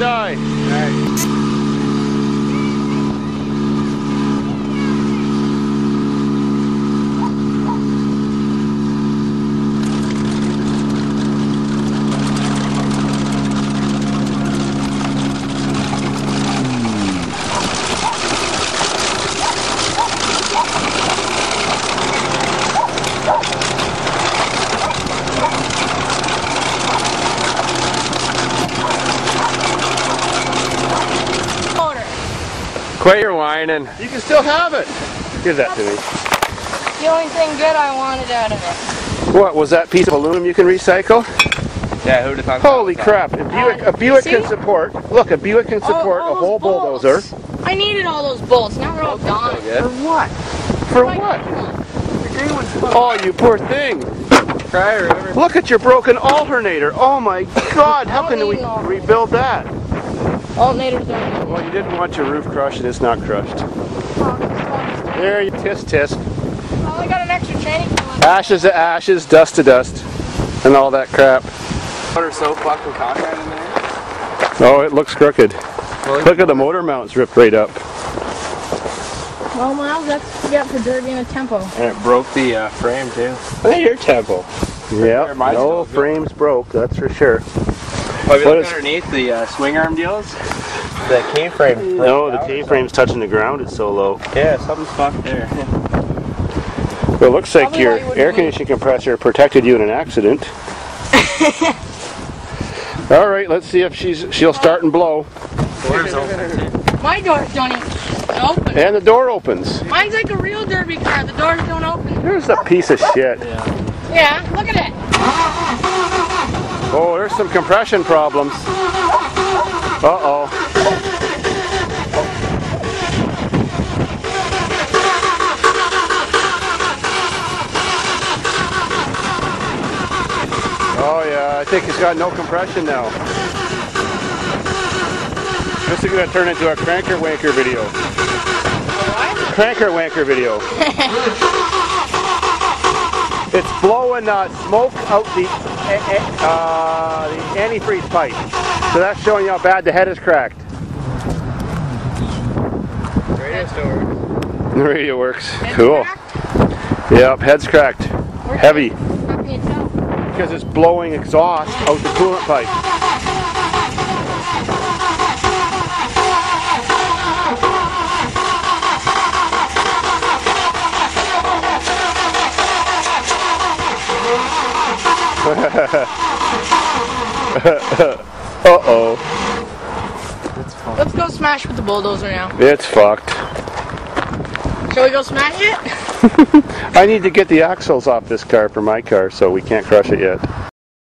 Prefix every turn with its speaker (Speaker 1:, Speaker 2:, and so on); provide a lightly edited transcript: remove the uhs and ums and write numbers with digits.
Speaker 1: die.
Speaker 2: Alright.
Speaker 1: Quit your whining. You can still have it. Give that to me.
Speaker 3: The only thing good I wanted out of it.
Speaker 1: What, was that piece of aluminum you can recycle?
Speaker 2: Yeah, who'd have thought?
Speaker 1: Holy crap. A Buick can support, look, a Buick can support a whole bulldozer.
Speaker 3: I needed all those bolts. Now they're all gone.
Speaker 1: For what? For what? Oh, you poor thing. Look at your broken alternator. Oh my God, how can we rebuild that?
Speaker 3: Alternators don't.
Speaker 1: Well, you didn't want your roof crushed and it's not crushed. There you tisk tisk.
Speaker 3: Well, I got an extra training.
Speaker 1: Ashes to ashes, dust to dust, and all that crap.
Speaker 2: Motor's so fucking cockeyed in there.
Speaker 1: Oh, it looks crooked. Look at the motor mounts ripped right up.
Speaker 3: Well, Miles, that's for Derby and a tempo.
Speaker 2: And it broke the frame too.
Speaker 1: Hey, your tempo. Yeah, no frames broke, that's for sure.
Speaker 2: Have you looked underneath the swing arm deals? The K-frame.
Speaker 1: No, the K-frame's touching the ground, it's so low.
Speaker 2: Yeah, something's fucked there.
Speaker 1: Well, it looks like your air conditioning compressor protected you in an accident. All right, let's see if she'll start and blow.
Speaker 2: Doors open.
Speaker 3: My doors don't even open.
Speaker 1: And the door opens.
Speaker 3: Mine's like a real Derby car. The doors don't open.
Speaker 1: There's a piece of shit.
Speaker 3: Yeah, look at it.
Speaker 1: Oh, there's some compression problems. Uh-oh. Oh yeah, I think it's got no compression now. This is going to turn into a cranker wanker video.
Speaker 3: What?
Speaker 1: Cranker wanker video. It's blowing smoke out the antifreeze pipe. So that's showing you how bad the head is cracked.
Speaker 2: The radio still works.
Speaker 1: The radio works.
Speaker 3: Head's
Speaker 1: Cool.
Speaker 3: cracked?
Speaker 1: Yep, head's cracked. Heavy.
Speaker 3: How can you tell?
Speaker 1: Because it's blowing exhaust out the coolant pipe. Uh-oh.
Speaker 3: Let's go smash with the bulldozer now.
Speaker 1: It's fucked.
Speaker 3: Shall we go smash it?
Speaker 1: I need to get the axles off this car for my car, so we can't crush it yet.